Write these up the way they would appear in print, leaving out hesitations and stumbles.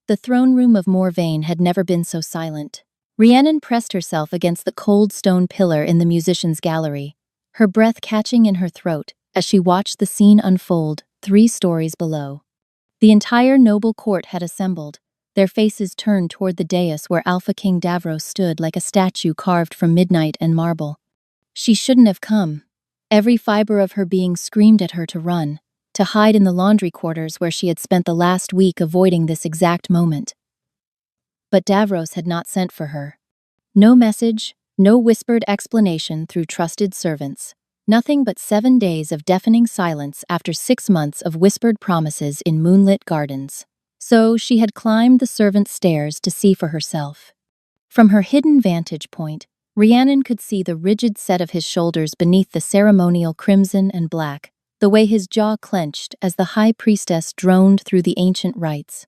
The throne room of Morvain had never been so silent. Rhiannon pressed herself against the cold stone pillar in the musician's gallery, her breath catching in her throat as she watched the scene unfold 3 stories below. The entire noble court had assembled, their faces turned toward the dais where Alpha King Davros stood like a statue carved from midnight and marble. She shouldn't have come. Every fiber of her being screamed at her to run, to hide in the laundry quarters where she had spent the last week avoiding this exact moment. But Davros had not sent for her. No message, no whispered explanation through trusted servants. Nothing but 7 days of deafening silence after 6 months of whispered promises in moonlit gardens. So she had climbed the servants' stairs to see for herself. From her hidden vantage point, Rhiannon could see the rigid set of his shoulders beneath the ceremonial crimson and black, the way his jaw clenched as the high priestess droned through the ancient rites.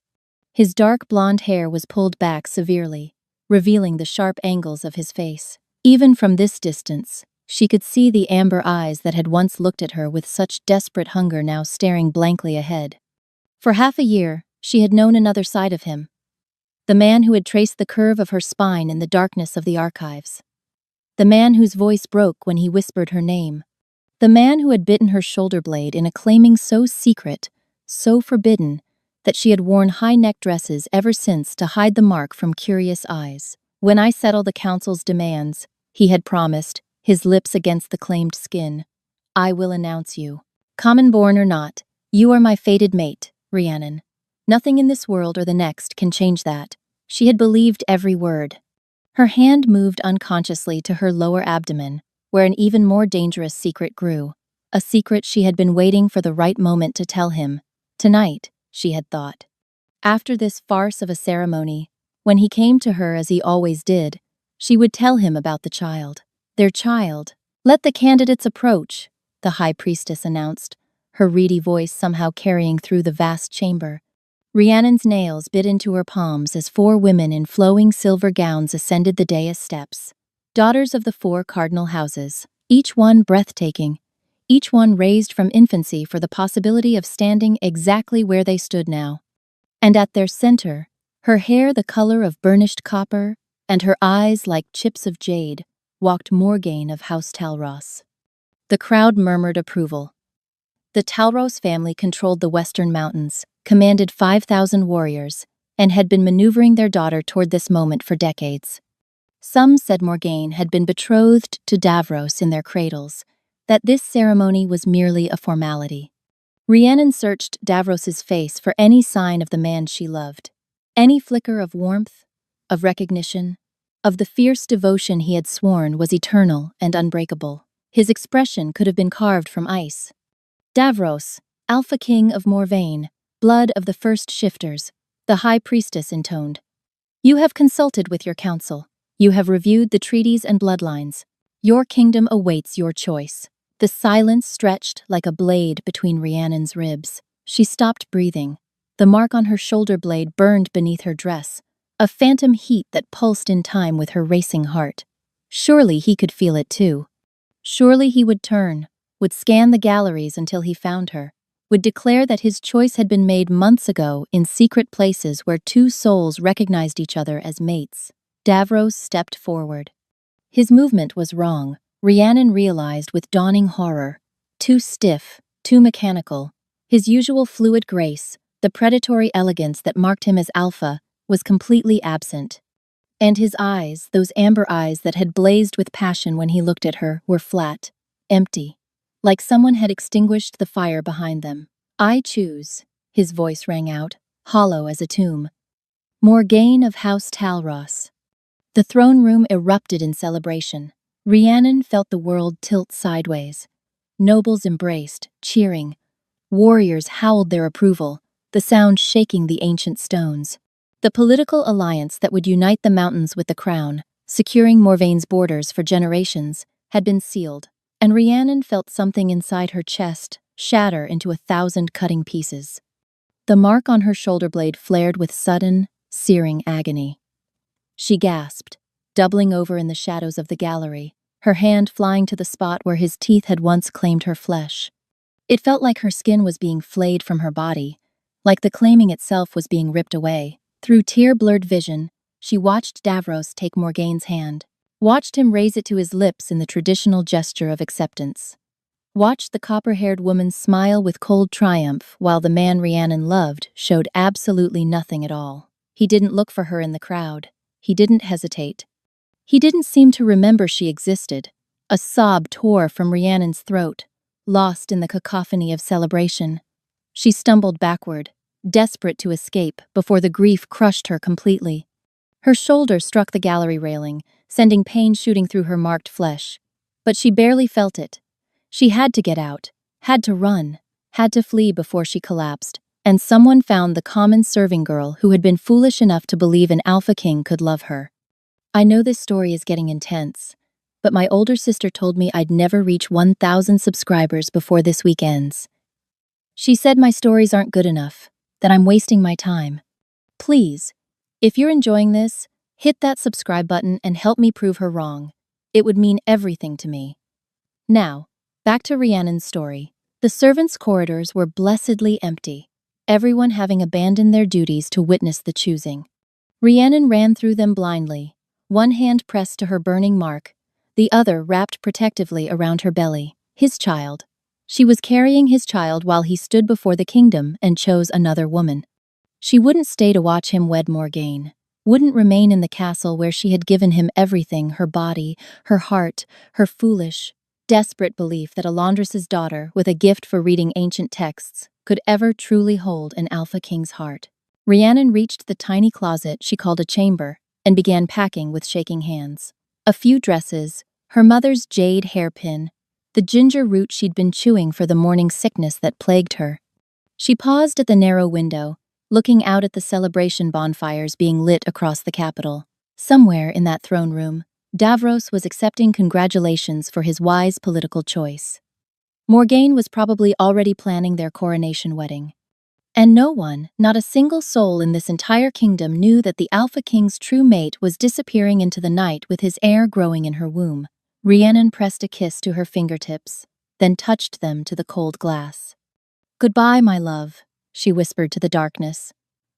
His dark blonde hair was pulled back severely, revealing the sharp angles of his face. Even from this distance, she could see the amber eyes that had once looked at her with such desperate hunger now staring blankly ahead. For half a year, she had known another side of him. The man who had traced the curve of her spine in the darkness of the archives. The man whose voice broke when he whispered her name. The man who had bitten her shoulder blade in a claiming so secret, so forbidden, that she had worn high-neck dresses ever since to hide the mark from curious eyes. When I settle the council's demands, he had promised, his lips against the claimed skin, I will announce you. Common-born or not, you are my fated mate, Rhiannon. Nothing in this world or the next can change that. She had believed every word. Her hand moved unconsciously to her lower abdomen, where an even more dangerous secret grew. A secret she had been waiting for the right moment to tell him. Tonight, she had thought. After this farce of a ceremony, when he came to her as he always did, she would tell him about the child. Their child. Let the candidates approach, the high priestess announced, her reedy voice somehow carrying through the vast chamber. Rhiannon's nails bit into her palms as 4 women in flowing silver gowns ascended the dais steps. Daughters of the 4 cardinal houses, each one breathtaking, each one raised from infancy for the possibility of standing exactly where they stood now. And at their center, her hair the color of burnished copper, and her eyes like chips of jade, walked Morgaine of House Talros. The crowd murmured approval. The Talros family controlled the Western Mountains, commanded 5,000 warriors, and had been maneuvering their daughter toward this moment for decades. Some said Morgaine had been betrothed to Davros in their cradles, that this ceremony was merely a formality. Rhiannon searched Davros's face for any sign of the man she loved, any flicker of warmth, of recognition, of the fierce devotion he had sworn was eternal and unbreakable. His expression could have been carved from ice. Davros, Alpha King of Morvain, blood of the first shifters, the high priestess intoned. You have consulted with your council. You have reviewed the treaties and bloodlines. Your kingdom awaits your choice. The silence stretched like a blade between Rhiannon's ribs. She stopped breathing. The mark on her shoulder blade burned beneath her dress, a phantom heat that pulsed in time with her racing heart. Surely he could feel it too. Surely he would turn, would scan the galleries until he found her, would declare that his choice had been made months ago in secret places where 2 souls recognized each other as mates. Davros stepped forward. His movement was wrong, Rhiannon realized with dawning horror. Too stiff, too mechanical. His usual fluid grace, the predatory elegance that marked him as alpha, was completely absent. And his eyes, those amber eyes that had blazed with passion when he looked at her, were flat, empty, like someone had extinguished the fire behind them. I choose, his voice rang out, hollow as a tomb. Morgaine of House Talros. The throne room erupted in celebration. Rhiannon felt the world tilt sideways. Nobles embraced, cheering. Warriors howled their approval, the sound shaking the ancient stones. The political alliance that would unite the mountains with the crown, securing Morvain's borders for generations, had been sealed, and Rhiannon felt something inside her chest shatter into 1,000 cutting pieces. The mark on her shoulder blade flared with sudden, searing agony. She gasped, doubling over in the shadows of the gallery, her hand flying to the spot where his teeth had once claimed her flesh. It felt like her skin was being flayed from her body, like the claiming itself was being ripped away. Through tear-blurred vision, she watched Davros take Morgaine's hand, watched him raise it to his lips in the traditional gesture of acceptance, watched the copper-haired woman smile with cold triumph while the man Rhiannon loved showed absolutely nothing at all. He didn't look for her in the crowd. He didn't hesitate. He didn't seem to remember she existed. A sob tore from Rhiannon's throat, lost in the cacophony of celebration. She stumbled backward, desperate to escape before the grief crushed her completely. Her shoulder struck the gallery railing, sending pain shooting through her marked flesh. But she barely felt it. She had to get out, had to run, had to flee before she collapsed, and someone found the common serving girl who had been foolish enough to believe an Alpha King could love her. I know this story is getting intense, but my older sister told me I'd never reach 1,000 subscribers before this week ends. She said my stories aren't good enough, that I'm wasting my time. Please, if you're enjoying this, hit that subscribe button and help me prove her wrong. It would mean everything to me. Now, back to Rhiannon's story. The servants' corridors were blessedly empty, everyone having abandoned their duties to witness the choosing. Rhiannon ran through them blindly, one hand pressed to her burning mark, the other wrapped protectively around her belly. His child. She was carrying his child while he stood before the kingdom and chose another woman. She wouldn't stay to watch him wed Morgaine, wouldn't remain in the castle where she had given him everything, her body, her heart, her foolish, desperate belief that a laundress's daughter with a gift for reading ancient texts could ever truly hold an Alpha King's heart. Rhiannon reached the tiny closet she called a chamber and began packing with shaking hands. A few dresses, her mother's jade hairpin, the ginger root she'd been chewing for the morning sickness that plagued her. She paused at the narrow window, looking out at the celebration bonfires being lit across the capital. Somewhere in that throne room, Davros was accepting congratulations for his wise political choice. Morgaine was probably already planning their coronation wedding. And no one, not a single soul in this entire kingdom knew that the Alpha King's true mate was disappearing into the night with his heir growing in her womb. Rhiannon pressed a kiss to her fingertips, then touched them to the cold glass. "Goodbye, my love," she whispered to the darkness.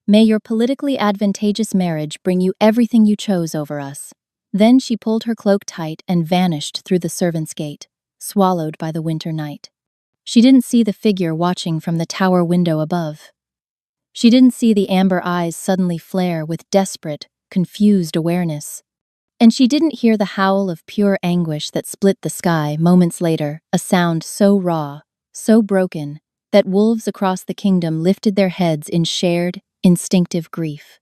"May your politically advantageous marriage bring you everything you chose over us." Then she pulled her cloak tight and vanished through the servants' gate, swallowed by the winter night. She didn't see the figure watching from the tower window above. She didn't see the amber eyes suddenly flare with desperate, confused awareness. And she didn't hear the howl of pure anguish that split the sky moments later, a sound so raw, so broken, that wolves across the kingdom lifted their heads in shared, instinctive grief.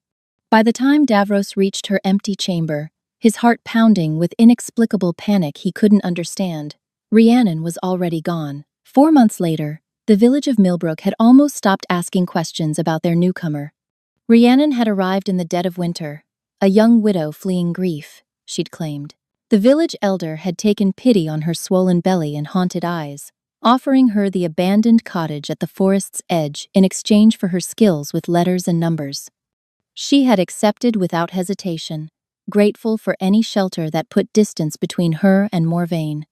By the time Davros reached her empty chamber, his heart pounding with inexplicable panic he couldn't understand, Rhiannon was already gone. 4 months later, the village of Millbrook had almost stopped asking questions about their newcomer. Rhiannon had arrived in the dead of winter, a young widow fleeing grief, she'd claimed. The village elder had taken pity on her swollen belly and haunted eyes, offering her the abandoned cottage at the forest's edge in exchange for her skills with letters and numbers. She had accepted without hesitation, grateful for any shelter that put distance between her and Morvain.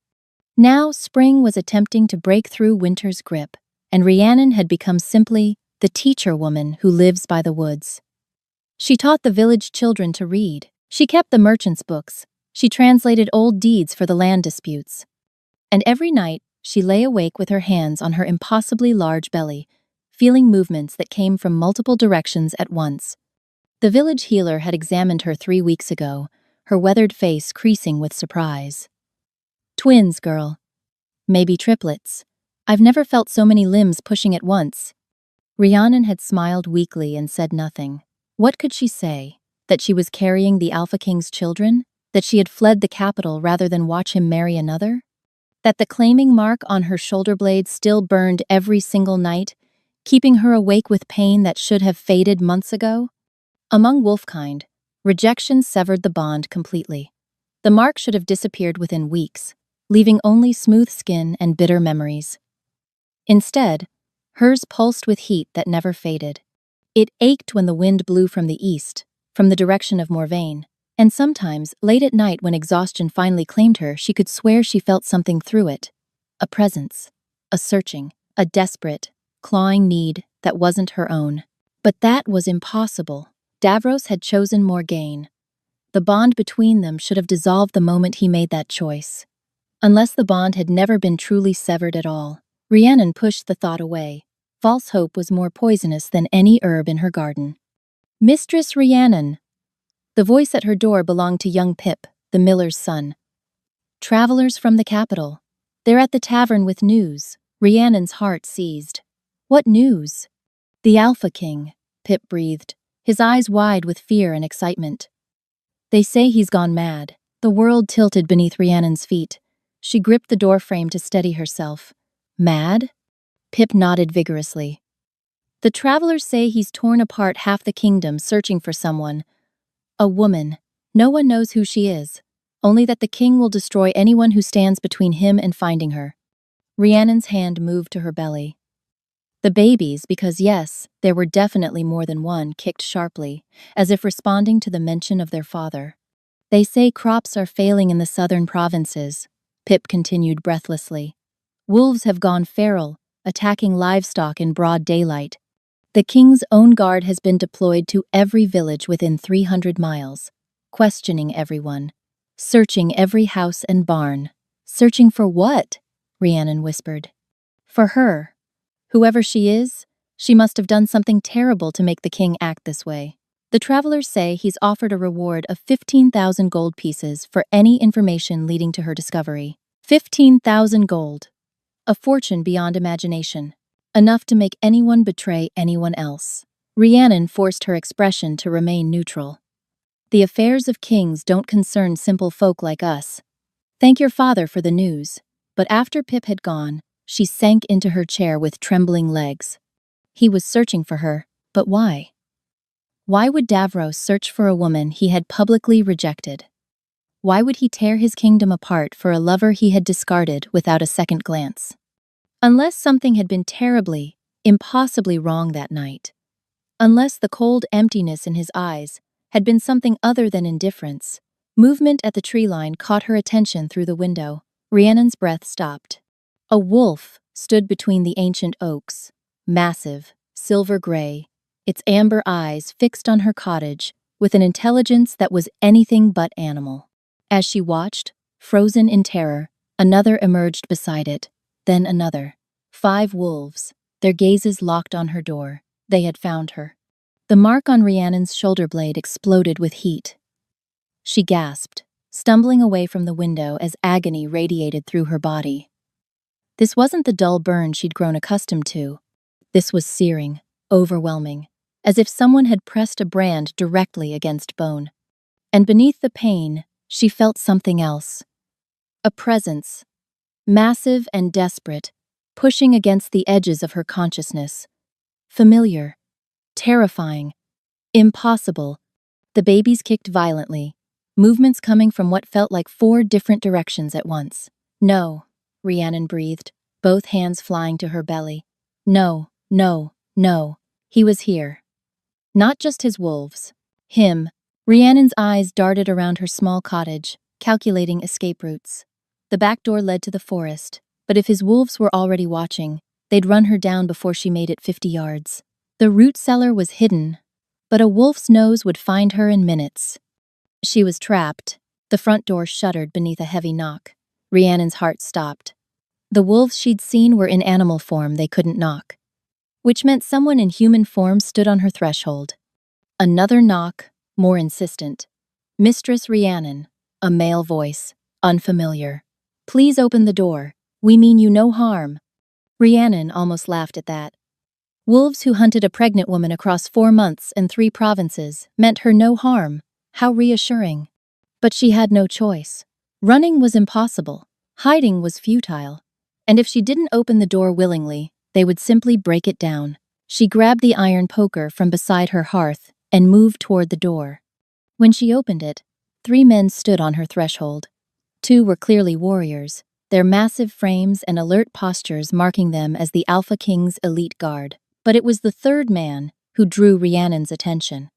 Now spring was attempting to break through winter's grip, and Rhiannon had become simply the teacher woman who lives by the woods. She taught the village children to read. She kept the merchants' books. She translated old deeds for the land disputes. And every night, she lay awake with her hands on her impossibly large belly, feeling movements that came from multiple directions at once. The village healer had examined her 3 weeks ago, her weathered face creasing with surprise. "Twins, girl. Maybe triplets. I've never felt so many limbs pushing at once." Rhiannon had smiled weakly and said nothing. What could she say? That she was carrying the Alpha King's children? That she had fled the capital rather than watch him marry another? That the claiming mark on her shoulder blade still burned every single night, keeping her awake with pain that should have faded months ago? Among wolfkind, rejection severed the bond completely. The mark should have disappeared within weeks, leaving only smooth skin and bitter memories. Instead, hers pulsed with heat that never faded. It ached when the wind blew from the east, from the direction of Morvain, and sometimes, late at night when exhaustion finally claimed her, she could swear she felt something through it. A presence, a searching, a desperate, clawing need that wasn't her own. But that was impossible. Davros had chosen Morgaine. The bond between them should have dissolved the moment he made that choice. Unless the bond had never been truly severed at all. Rhiannon pushed the thought away. False hope was more poisonous than any herb in her garden. Mistress Rhiannon. The voice at her door belonged to young Pip, the miller's son. Travelers from the capital. They're at the tavern with news. Rhiannon's heart seized. What news? The Alpha King, Pip breathed, his eyes wide with fear and excitement. They say he's gone mad. The world tilted beneath Rhiannon's feet. She gripped the doorframe to steady herself. Mad? Pip nodded vigorously. The travelers say he's torn apart half the kingdom searching for someone. A woman. No one knows who she is. Only that the king will destroy anyone who stands between him and finding her. Rhiannon's hand moved to her belly. The babies, because yes, there were definitely more than one, kicked sharply, as if responding to the mention of their father. They say crops are failing in the southern provinces, Pip continued breathlessly. Wolves have gone feral, attacking livestock in broad daylight. The king's own guard has been deployed to every village within 300 miles, questioning everyone, searching every house and barn. Searching for what? Rhiannon whispered. For her. Whoever she is, she must have done something terrible to make the king act this way. The travelers say he's offered a reward of 15,000 gold pieces for any information leading to her discovery. 15,000 gold. A fortune beyond imagination. Enough to make anyone betray anyone else. Rhiannon forced her expression to remain neutral. The affairs of kings don't concern simple folk like us. Thank your father for the news. But after Pip had gone, she sank into her chair with trembling legs. He was searching for her, but why? Why would Davros search for a woman he had publicly rejected? Why would he tear his kingdom apart for a lover he had discarded without a second glance? Unless something had been terribly, impossibly wrong that night. Unless the cold emptiness in his eyes had been something other than indifference. Movement at the tree line caught her attention through the window. Rhiannon's breath stopped. A wolf stood between the ancient oaks, massive, silver gray, its amber eyes fixed on her cottage with an intelligence that was anything but animal. As she watched, frozen in terror, another emerged beside it, then another. 5 wolves, their gazes locked on her door. They had found her. The mark on Rhiannon's shoulder blade exploded with heat. She gasped, stumbling away from the window as agony radiated through her body. This wasn't the dull burn she'd grown accustomed to. This was searing, overwhelming, as if someone had pressed a brand directly against bone. And beneath the pain, she felt something else. A presence, massive and desperate, pushing against the edges of her consciousness. Familiar, terrifying, impossible. The babies kicked violently, movements coming from what felt like 4 different directions at once. No, Rhiannon breathed, both hands flying to her belly. No, no, no. He was here. Not just his wolves. Him. Rhiannon's eyes darted around her small cottage, calculating escape routes. The back door led to the forest, but if his wolves were already watching, they'd run her down before she made it 50 yards. The root cellar was hidden, but a wolf's nose would find her in minutes. She was trapped. The front door shuddered beneath a heavy knock. Rhiannon's heart stopped. The wolves she'd seen were in animal form they couldn't knock, which meant someone in human form stood on her threshold. Another knock, more insistent. Mistress Rhiannon, a male voice, unfamiliar. Please open the door. We mean you no harm. Rhiannon almost laughed at that. Wolves who hunted a pregnant woman across 4 months and 3 provinces meant her no harm. How reassuring. But she had no choice. Running was impossible. Hiding was futile. And if she didn't open the door willingly, they would simply break it down. She grabbed the iron poker from beside her hearth and moved toward the door. When she opened it, 3 men stood on her threshold. 2 were clearly warriors, their massive frames and alert postures marking them as the Alpha King's elite guard. But it was the 3rd man who drew Rhiannon's attention.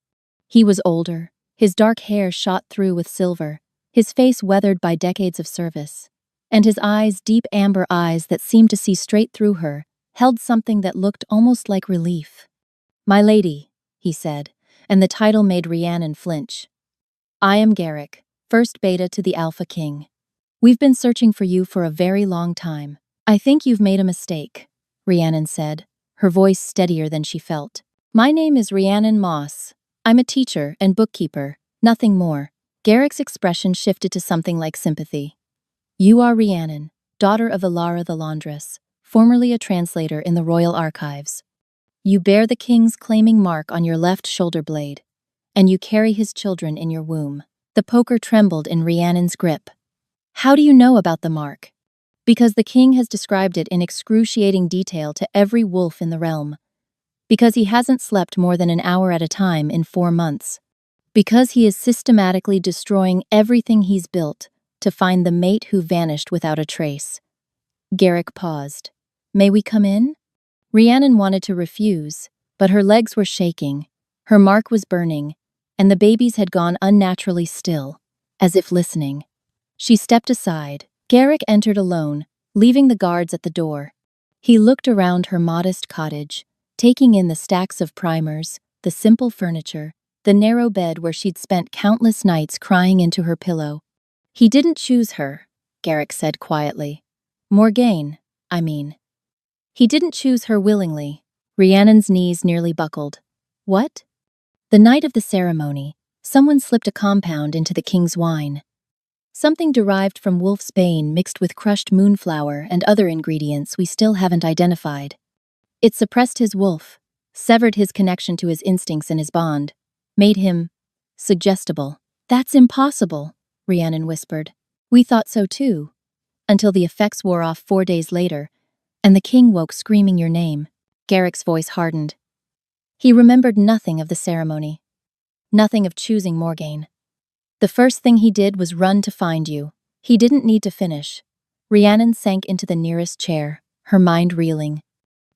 He was older, his dark hair shot through with silver, his face weathered by decades of service, and his eyes, deep amber eyes that seemed to see straight through her, held something that looked almost like relief. "My lady," he said, and the title made Rhiannon flinch. I am Garrick, first beta to the Alpha King. We've been searching for you for a very long time. I think you've made a mistake, Rhiannon said, her voice steadier than she felt. My name is Rhiannon Moss. I'm a teacher and bookkeeper, nothing more. Garrick's expression shifted to something like sympathy. You are Rhiannon, daughter of Ilara the Laundress, formerly a translator in the Royal Archives. You bear the king's claiming mark on your left shoulder blade, and you carry his children in your womb. The poker trembled in Rhiannon's grip. How do you know about the mark? Because the king has described it in excruciating detail to every wolf in the realm. Because he hasn't slept more than an hour at a time in 4 months. Because he is systematically destroying everything he's built to find the mate who vanished without a trace. Garrick paused. May we come in? Rhiannon wanted to refuse, but her legs were shaking, her mark was burning, and the babies had gone unnaturally still, as if listening. She stepped aside. Garrick entered alone, leaving the guards at the door. He looked around her modest cottage, taking in the stacks of primers, the simple furniture, the narrow bed where she'd spent countless nights crying into her pillow. He didn't choose her, Garrick said quietly. Morgaine, I mean. He didn't choose her willingly. Rhiannon's knees nearly buckled. What? The night of the ceremony, someone slipped a compound into the king's wine. Something derived from wolf's bane mixed with crushed moonflower and other ingredients we still haven't identified. It suppressed his wolf, severed his connection to his instincts and his bond, made him suggestible. That's impossible, Rhiannon whispered. We thought so too, until the effects wore off 4 days later, and the king woke screaming your name. Garrick's voice hardened. He remembered nothing of the ceremony, nothing of choosing Morgaine. The first thing he did was run to find you. He didn't need to finish. Rhiannon sank into the nearest chair, her mind reeling.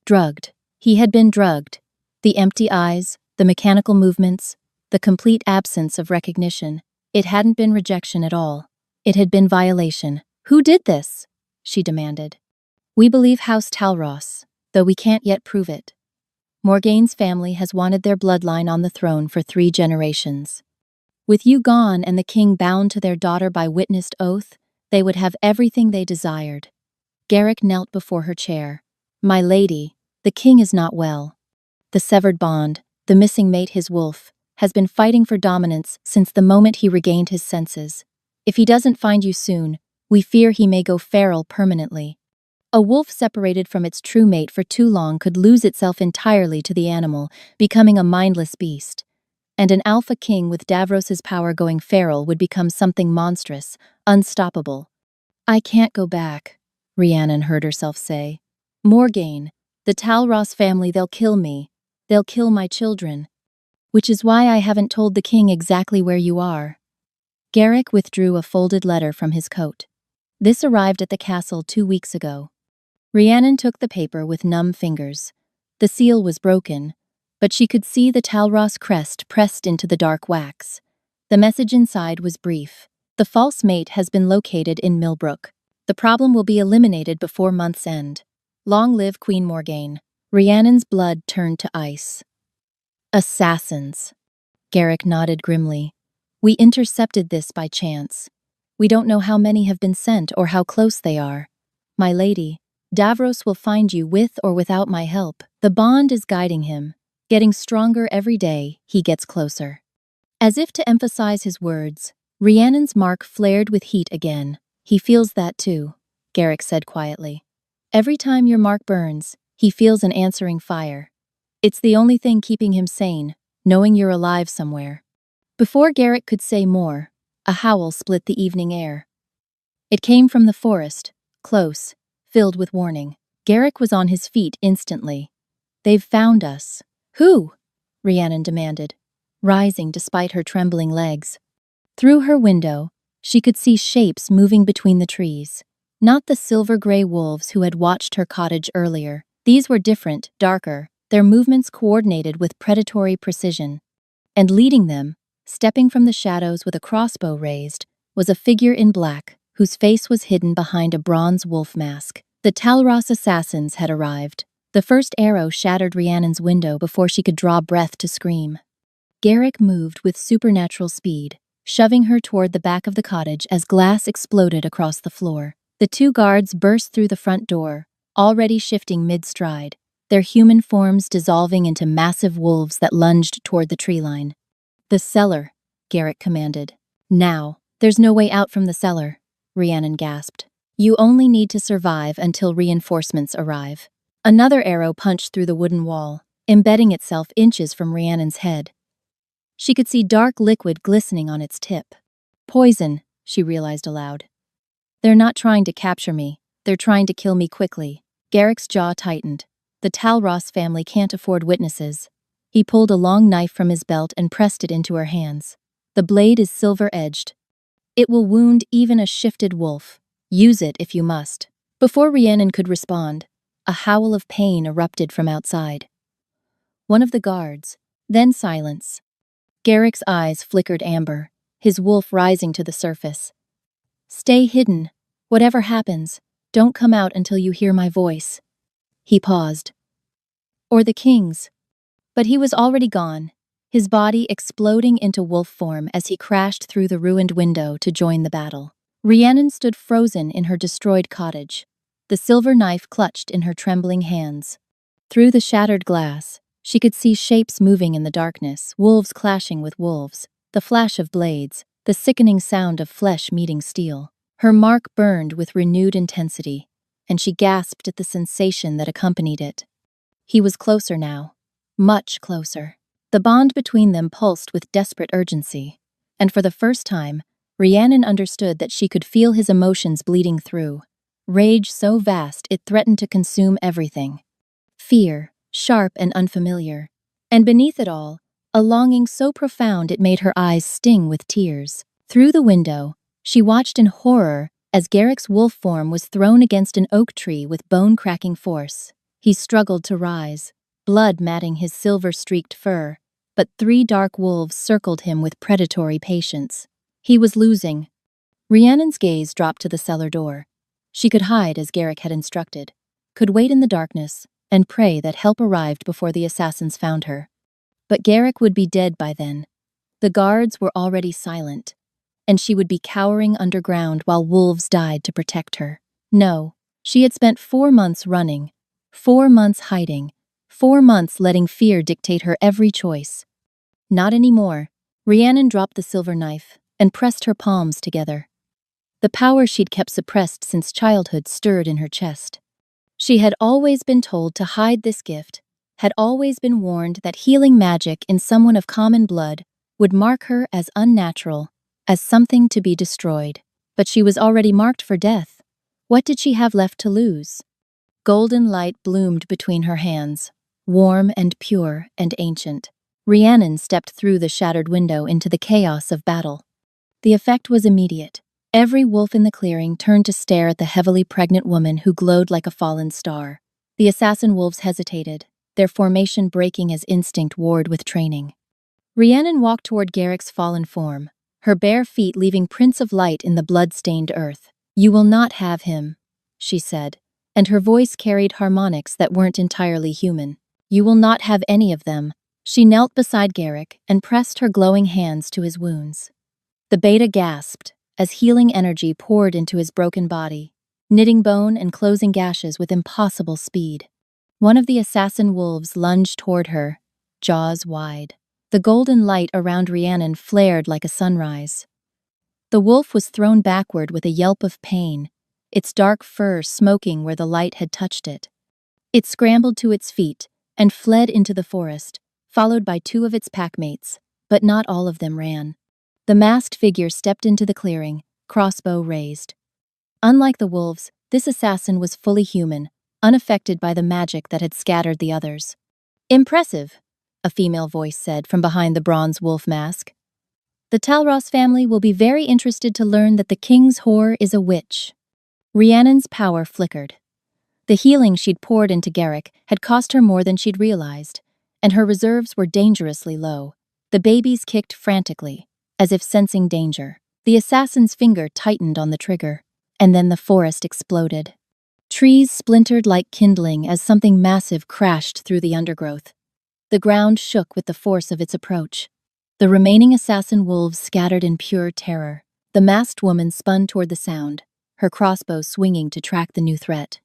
Drugged. He had been drugged. The empty eyes, the mechanical movements, the complete absence of recognition. It hadn't been rejection at all. It had been violation. Who did this? She demanded. We believe House Talros, though we can't yet prove it. Morgaine's family has wanted their bloodline on the throne for 3 generations. With you gone and the king bound to their daughter by witnessed oath, they would have everything they desired. Garrick knelt before her chair. My lady, the king is not well. The severed bond, the missing mate his wolf, has been fighting for dominance since the moment he regained his senses. If he doesn't find you soon, we fear he may go feral permanently. A wolf separated from its true mate for too long could lose itself entirely to the animal, becoming a mindless beast. And an alpha king with Davros's power going feral would become something monstrous, unstoppable. I can't go back, Rhiannon heard herself say. Morgaine, the Talros family, they'll kill me. They'll kill my children. Which is why I haven't told the king exactly where you are. Garrick withdrew a folded letter from his coat. This arrived at the castle 2 weeks ago. Rhiannon took the paper with numb fingers. The seal was broken, but she could see the Talros crest pressed into the dark wax. The message inside was brief. The false mate has been located in Millbrook. The problem will be eliminated before month's end. Long live Queen Morgaine. Rhiannon's blood turned to ice. Assassins. Garrick nodded grimly. We intercepted this by chance. We don't know how many have been sent or how close they are. My lady, Davros will find you with or without my help. The bond is guiding him. Getting stronger every day, he gets closer. As if to emphasize his words, Rhiannon's mark flared with heat again. He feels that too, Garrick said quietly. Every time your mark burns, he feels an answering fire. It's the only thing keeping him sane, knowing you're alive somewhere. Before Garrick could say more, a howl split the evening air. It came from the forest, close, filled with warning. Garrick was on his feet instantly. They've found us. Who? Rhiannon demanded, rising despite her trembling legs. Through her window, she could see shapes moving between the trees. Not the silver-gray wolves who had watched her cottage earlier. These were different, darker, their movements coordinated with predatory precision. And leading them, stepping from the shadows with a crossbow raised, was a figure in black, whose face was hidden behind a bronze wolf mask. The Talros assassins had arrived. The first arrow shattered Rhiannon's window before she could draw breath to scream. Garrick moved with supernatural speed, shoving her toward the back of the cottage as glass exploded across the floor. The two guards burst through the front door, already shifting mid-stride, their human forms dissolving into massive wolves that lunged toward the tree line. "The cellar," Garrick commanded. "Now." "There's no way out from the cellar," Rhiannon gasped. "You only need to survive until reinforcements arrive." Another arrow punched through the wooden wall, embedding itself inches from Rhiannon's head. She could see dark liquid glistening on its tip. "Poison," she realized aloud. "They're not trying to capture me, they're trying to kill me quickly." Garrick's jaw tightened. The Talross family can't afford witnesses. He pulled a long knife from his belt and pressed it into her hands. "The blade is silver-edged. It will wound even a shifted wolf. Use it if you must." Before Rhiannon could respond, a howl of pain erupted from outside. One of the guards, then silence. Garrick's eyes flickered amber, his wolf rising to the surface. "Stay hidden. Whatever happens, don't come out until you hear my voice." He paused. "Or the king's." But he was already gone, his body exploding into wolf form as he crashed through the ruined window to join the battle. Rhiannon stood frozen in her destroyed cottage, the silver knife clutched in her trembling hands. Through the shattered glass, she could see shapes moving in the darkness, wolves clashing with wolves, the flash of blades, the sickening sound of flesh meeting steel. Her mark burned with renewed intensity, and she gasped at the sensation that accompanied it. He was closer now, much closer. The bond between them pulsed with desperate urgency, and for the first time, Rhiannon understood that she could feel his emotions bleeding through. Rage so vast it threatened to consume everything. Fear, sharp and unfamiliar. And beneath it all, a longing so profound it made her eyes sting with tears. Through the window, she watched in horror as Garrick's wolf form was thrown against an oak tree with bone-cracking force. He struggled to rise, blood matting his silver-streaked fur, but 3 dark wolves circled him with predatory patience. He was losing. Rhiannon's gaze dropped to the cellar door. She could hide as Garrick had instructed, could wait in the darkness, and pray that help arrived before the assassins found her. But Garrick would be dead by then. The guards were already silent, and she would be cowering underground while wolves died to protect her. No, she had spent 4 months running, 4 months hiding, 4 months letting fear dictate her every choice. Not anymore. Rhiannon dropped the silver knife and pressed her palms together. The power she'd kept suppressed since childhood stirred in her chest. She had always been told to hide this gift, had always been warned that healing magic in someone of common blood would mark her as unnatural, as something to be destroyed. But she was already marked for death. What did she have left to lose? Golden light bloomed between her hands, warm and pure and ancient. Rhiannon stepped through the shattered window into the chaos of battle. The effect was immediate. Every wolf in the clearing turned to stare at the heavily pregnant woman who glowed like a fallen star. The assassin wolves hesitated, their formation breaking as instinct warred with training. Rhiannon walked toward Garrick's fallen form, her bare feet leaving prints of light in the blood-stained earth. "You will not have him," she said, and her voice carried harmonics that weren't entirely human. "You will not have any of them." She knelt beside Garrick and pressed her glowing hands to his wounds. The beta gasped as healing energy poured into his broken body, knitting bone and closing gashes with impossible speed. One of the assassin wolves lunged toward her, jaws wide. The golden light around Rhiannon flared like a sunrise. The wolf was thrown backward with a yelp of pain, its dark fur smoking where the light had touched it. It scrambled to its feet and fled into the forest, followed by 2 of its packmates, but not all of them ran. The masked figure stepped into the clearing, crossbow raised. Unlike the wolves, this assassin was fully human, unaffected by the magic that had scattered the others. "Impressive," a female voice said from behind the bronze wolf mask. "The Talross family will be very interested to learn that the king's whore is a witch." Rhiannon's power flickered. The healing she'd poured into Garrick had cost her more than she'd realized, and her reserves were dangerously low. The babies kicked frantically, as if sensing danger. The assassin's finger tightened on the trigger, and then the forest exploded. Trees splintered like kindling as something massive crashed through the undergrowth. The ground shook with the force of its approach. The remaining assassin wolves scattered in pure terror. The masked woman spun toward the sound, her crossbow swinging to track the new threat.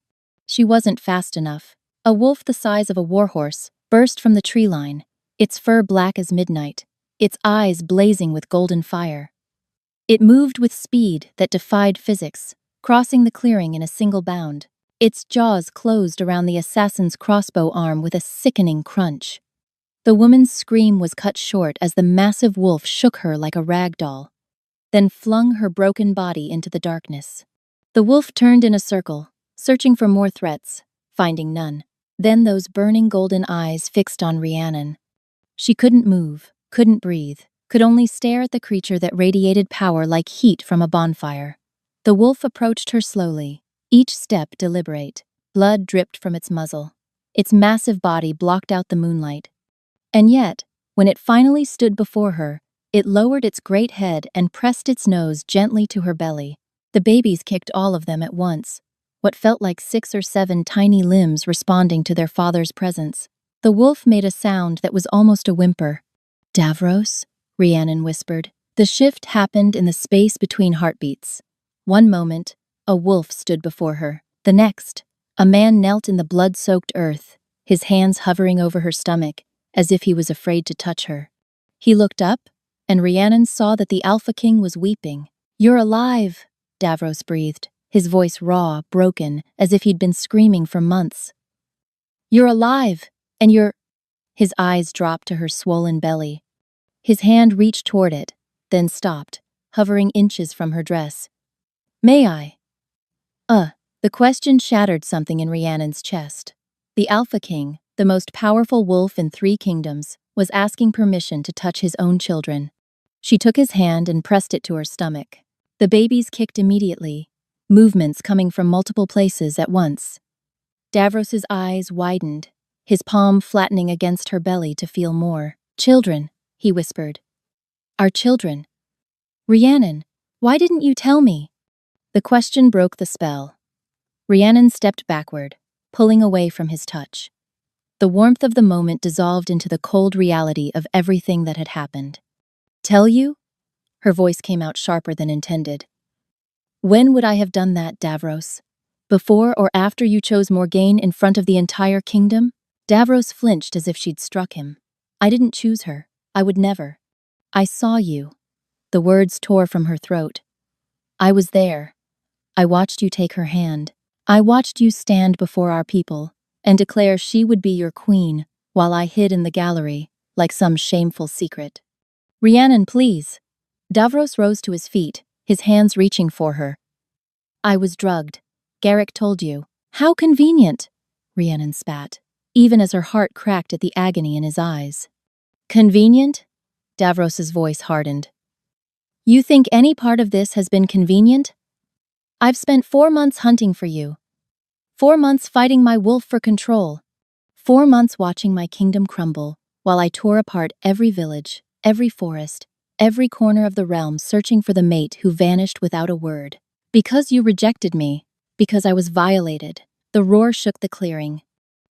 She wasn't fast enough. A wolf the size of a warhorse burst from the tree line, its fur black as midnight, its eyes blazing with golden fire. It moved with speed that defied physics, crossing the clearing in a single bound. Its jaws closed around the assassin's crossbow arm with a sickening crunch. The woman's scream was cut short as the massive wolf shook her like a rag doll, then flung her broken body into the darkness. The wolf turned in a circle, searching for more threats, finding none. Then those burning golden eyes fixed on Rhiannon. She couldn't move, couldn't breathe, could only stare at the creature that radiated power like heat from a bonfire. The wolf approached her slowly, each step deliberate. Blood dripped from its muzzle. Its massive body blocked out the moonlight. And yet, when it finally stood before her, it lowered its great head and pressed its nose gently to her belly. The babies kicked all of them at once, what felt like 6 or 7 tiny limbs responding to their father's presence. The wolf made a sound that was almost a whimper. "Davros?" Rhiannon whispered. The shift happened in the space between heartbeats. One moment, a wolf stood before her. The next, a man knelt in the blood-soaked earth, his hands hovering over her stomach, as if he was afraid to touch her. He looked up, and Rhiannon saw that the Alpha King was weeping. "You're alive," Davros breathed, his voice raw, broken, as if he'd been screaming for months. "You're alive, and you're—" His eyes dropped to her swollen belly. His hand reached toward it, then stopped, hovering inches from her dress. "May I?" The question shattered something in Rhiannon's chest. The Alpha King, the most powerful wolf in 3 kingdoms, was asking permission to touch his own children. She took his hand and pressed it to her stomach. The babies kicked immediately, movements coming from multiple places at once. Davros's eyes widened, his palm flattening against her belly to feel more. "Children," he whispered. "Our children. Rhiannon, why didn't you tell me?" The question broke the spell. Rhiannon stepped backward, pulling away from his touch. The warmth of the moment dissolved into the cold reality of everything that had happened. "Tell you?" Her voice came out sharper than intended. "When would I have done that, Davros? Before or after you chose Morgaine in front of the entire kingdom?" Davros flinched as if she'd struck him. "I didn't choose her. I would never. I saw you." The words tore from her throat. "I was there. I watched you take her hand. I watched you stand before our people and declare she would be your queen while I hid in the gallery like some shameful secret." "Rhiannon, please." Davros rose to his feet, his hands reaching for her. "I was drugged. Garrick told you." "How convenient," Rhiannon spat, even as her heart cracked at the agony in his eyes. "Convenient?" Davros's voice hardened. "You think any part of this has been convenient? I've spent 4 months hunting for you. 4 months fighting my wolf for control. 4 months watching my kingdom crumble while I tore apart every village, every forest, every corner of the realm searching for the mate who vanished without a word. Because you rejected me, because I was violated." The roar shook the clearing.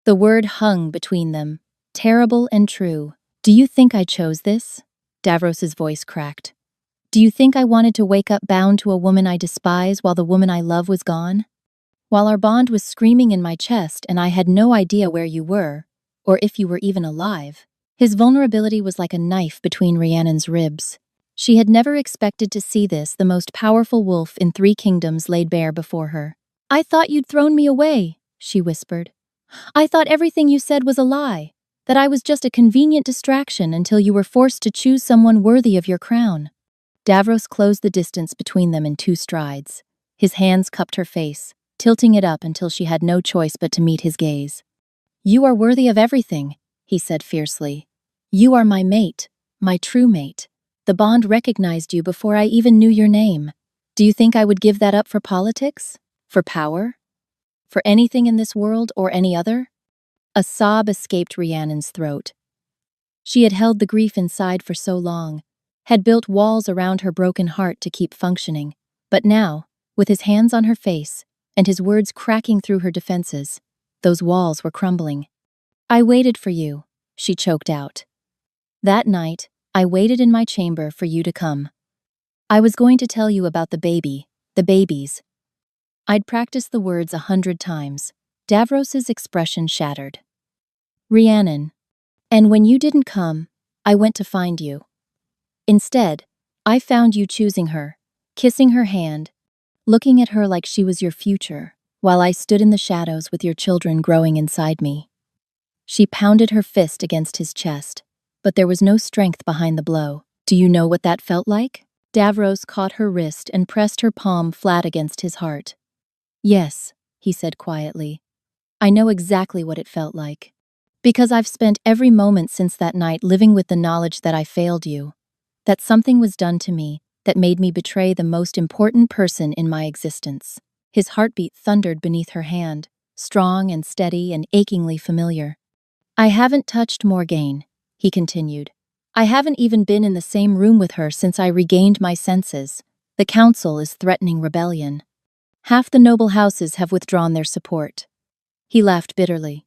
The word hung between them, terrible and true. "Do you think I chose this?" Davros's voice cracked. "Do you think I wanted to wake up bound to a woman I despise while the woman I love was gone? While our bond was screaming in my chest and I had no idea where you were, or if you were even alive?" His vulnerability was like a knife between Rhiannon's ribs. She had never expected to see this, the most powerful wolf in 3 kingdoms laid bare before her. "I thought you'd thrown me away," she whispered. "I thought everything you said was a lie, that I was just a convenient distraction until you were forced to choose someone worthy of your crown." Davros closed the distance between them in 2 strides. His hands cupped her face, tilting it up until she had no choice but to meet his gaze. "You are worthy of everything," he said fiercely. "You are my mate, my true mate. The bond recognized you before I even knew your name. Do you think I would give that up for politics? For power? For anything in this world or any other?" A sob escaped Rhiannon's throat. She had held the grief inside for so long, had built walls around her broken heart to keep functioning. But now, with his hands on her face and his words cracking through her defenses, those walls were crumbling. "I waited for you," she choked out. "That night, I waited in my chamber for you to come. I was going to tell you about the babies. I'd practiced the words 100 times. Davros's expression shattered. Rhiannon. And when you didn't come, I went to find you. Instead, I found you choosing her, kissing her hand, looking at her like she was your future, while I stood in the shadows with your children growing inside me. She pounded her fist against his chest, but there was no strength behind the blow. Do you know what that felt like? Davros caught her wrist and pressed her palm flat against his heart. Yes, he said quietly. I know exactly what it felt like. Because I've spent every moment since that night living with the knowledge that I failed you, that something was done to me that made me betray the most important person in my existence. His heartbeat thundered beneath her hand, strong and steady and achingly familiar. I haven't touched Morgaine, he continued. I haven't even been in the same room with her since I regained my senses. The council is threatening rebellion. Half the noble houses have withdrawn their support. He laughed bitterly.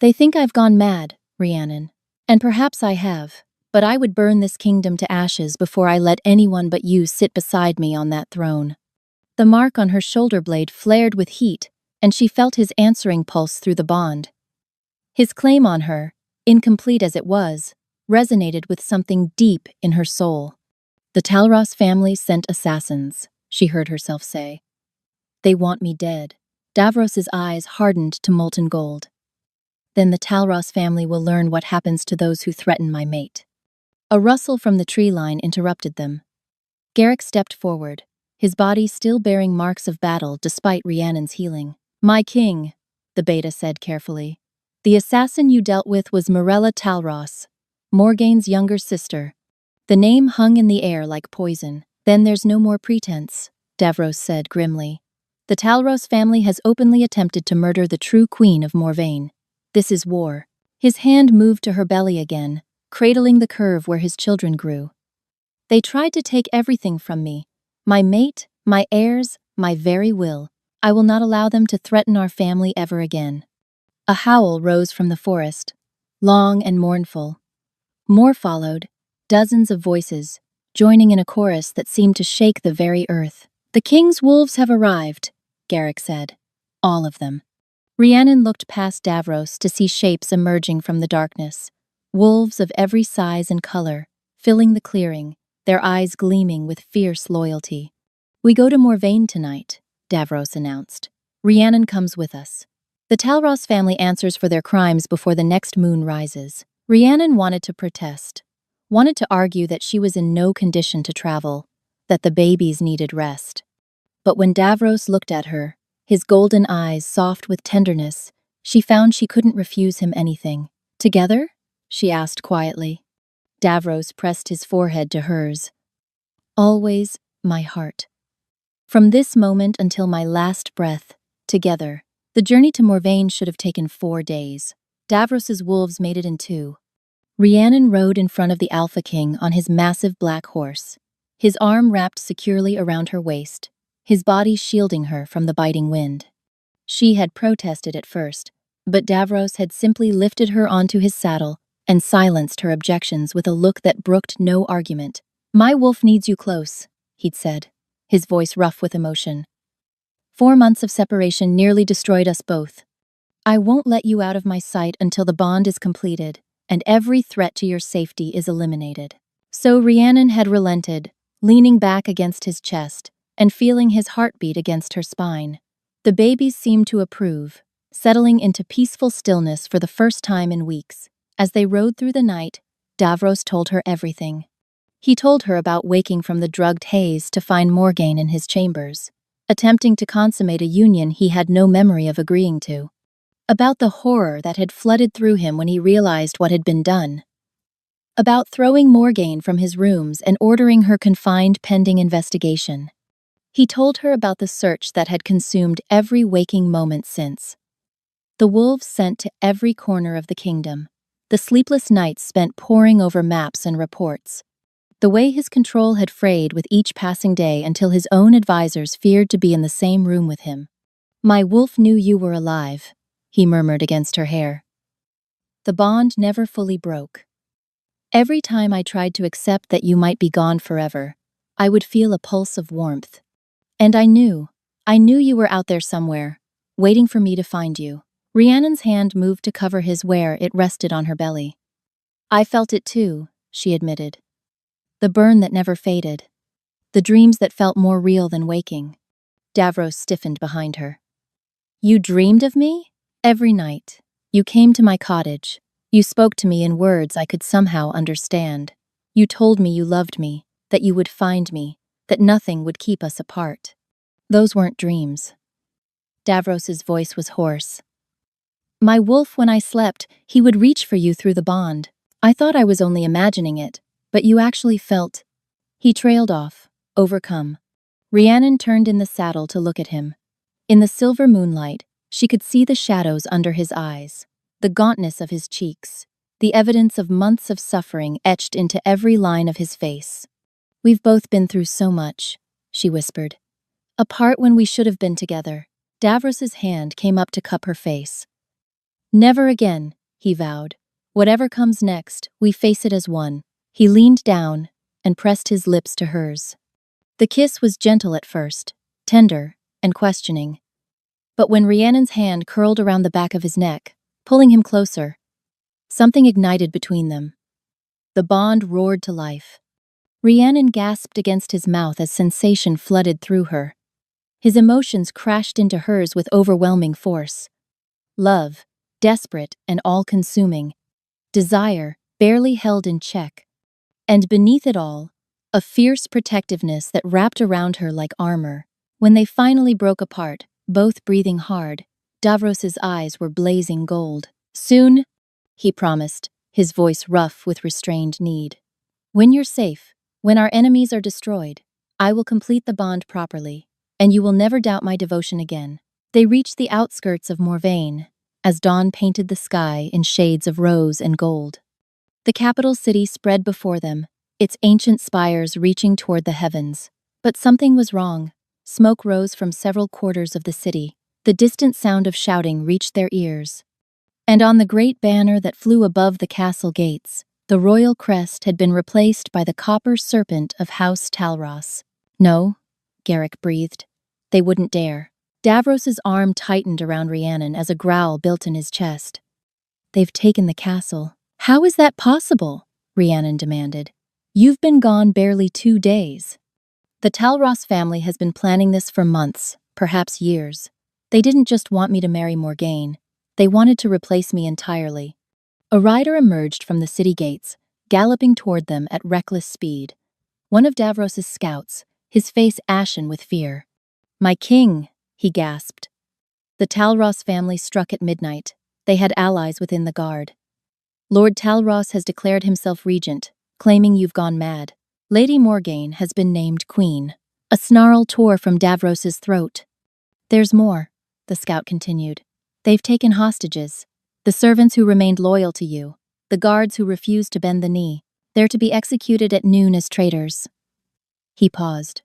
They think I've gone mad, Rhiannon. And perhaps I have, but I would burn this kingdom to ashes before I let anyone but you sit beside me on that throne. The mark on her shoulder blade flared with heat, and she felt his answering pulse through the bond. His claim on her, incomplete as it was, resonated with something deep in her soul. The Talros family sent assassins, she heard herself say. They want me dead. Davros's eyes hardened to molten gold. Then the Talros family will learn what happens to those who threaten my mate. A rustle from the tree line interrupted them. Garrick stepped forward, his body still bearing marks of battle despite Rhiannon's healing. My king, the beta said carefully. The assassin you dealt with was Morella Talros, Morgaine's younger sister. The name hung in the air like poison. Then there's no more pretense, Davros said grimly. The Talros family has openly attempted to murder the true queen of Morvain. This is war. His hand moved to her belly again, cradling the curve where his children grew. They tried to take everything from me. My mate, my heirs, my very will. I will not allow them to threaten our family ever again. A howl rose from the forest, long and mournful. More followed, dozens of voices, joining in a chorus that seemed to shake the very earth. The king's wolves have arrived, Garrick said. All of them. Rhiannon looked past Davros to see shapes emerging from the darkness. Wolves of every size and color, filling the clearing, their eyes gleaming with fierce loyalty. We go to Morvain tonight, Davros announced. Rhiannon comes with us. The Talros family answers for their crimes before the next moon rises. Rhiannon wanted to protest, wanted to argue that she was in no condition to travel, that the babies needed rest. But when Davros looked at her, his golden eyes soft with tenderness, she found she couldn't refuse him anything. Together? She asked quietly. Davros pressed his forehead to hers. Always, my heart. From this moment until my last breath, together. The journey to Morvain should have taken 4 days. Davros's wolves made it in 2. Rhiannon rode in front of the Alpha King on his massive black horse, his arm wrapped securely around her waist, his body shielding her from the biting wind. She had protested at first, but Davros had simply lifted her onto his saddle and silenced her objections with a look that brooked no argument. My wolf needs you close, he'd said, his voice rough with emotion. 4 months of separation nearly destroyed us both. I won't let you out of my sight until the bond is completed and every threat to your safety is eliminated. So Rhiannon had relented, leaning back against his chest and feeling his heartbeat against her spine. The babies seemed to approve, settling into peaceful stillness for the first time in weeks. As they rode through the night, Davros told her everything. He told her about waking from the drugged haze to find Morgaine in his chambers, attempting to consummate a union he had no memory of agreeing to. About the horror that had flooded through him when he realized what had been done. About throwing Morgaine from his rooms and ordering her confined pending investigation. He told her about the search that had consumed every waking moment since. The wolves sent to every corner of the kingdom. The sleepless nights spent poring over maps and reports. The way his control had frayed with each passing day until his own advisors feared to be in the same room with him. My wolf knew you were alive, he murmured against her hair. The bond never fully broke. Every time I tried to accept that you might be gone forever, I would feel a pulse of warmth. And I knew you were out there somewhere, waiting for me to find you. Rhiannon's hand moved to cover his where it rested on her belly. I felt it too, she admitted. The burn that never faded. The dreams that felt more real than waking. Davros stiffened behind her. You dreamed of me? Every night. You came to my cottage. You spoke to me in words I could somehow understand. You told me you loved me, that you would find me, that nothing would keep us apart. Those weren't dreams. Davros's voice was hoarse. My wolf, when I slept, he would reach for you through the bond. I thought I was only imagining it, but you actually felt. He trailed off, overcome. Rhiannon turned in the saddle to look at him. In the silver moonlight, she could see the shadows under his eyes, the gauntness of his cheeks, the evidence of months of suffering etched into every line of his face. We've both been through so much, she whispered. Apart when we should have been together. Davros's hand came up to cup her face. Never again, he vowed. Whatever comes next, we face it as one. He leaned down and pressed his lips to hers. The kiss was gentle at first, tender and questioning. But when Rhiannon's hand curled around the back of his neck, pulling him closer, something ignited between them. The bond roared to life. Rhiannon gasped against his mouth as sensation flooded through her. His emotions crashed into hers with overwhelming force. Love, desperate and all-consuming. Desire, barely held in check. And beneath it all, a fierce protectiveness that wrapped around her like armor. When they finally broke apart, both breathing hard, Davros's eyes were blazing gold. Soon, he promised, his voice rough with restrained need. When you're safe, when our enemies are destroyed, I will complete the bond properly, and you will never doubt my devotion again. They reached the outskirts of Morvain, as dawn painted the sky in shades of rose and gold. The capital city spread before them, its ancient spires reaching toward the heavens. But something was wrong. Smoke rose from several quarters of the city. The distant sound of shouting reached their ears. And on the great banner that flew above the castle gates, the royal crest had been replaced by the copper serpent of House Talros. No, Garrick breathed. They wouldn't dare. Davros's arm tightened around Rhiannon as a growl built in his chest. They've taken the castle. How is that possible? Rhiannon demanded. You've been gone barely 2 days. The Talros family has been planning this for months, perhaps years. They didn't just want me to marry Morgaine. They wanted to replace me entirely. A rider emerged from the city gates, galloping toward them at reckless speed. One of Davros's scouts, his face ashen with fear. My king, he gasped. The Talros family struck at midnight. They had allies within the guard. Lord Talros has declared himself regent, claiming you've gone mad. Lady Morgaine has been named queen. A snarl tore from Davros's throat. There's more, the scout continued. They've taken hostages. The servants who remained loyal to you. The guards who refused to bend the knee. They're to be executed at noon as traitors. He paused.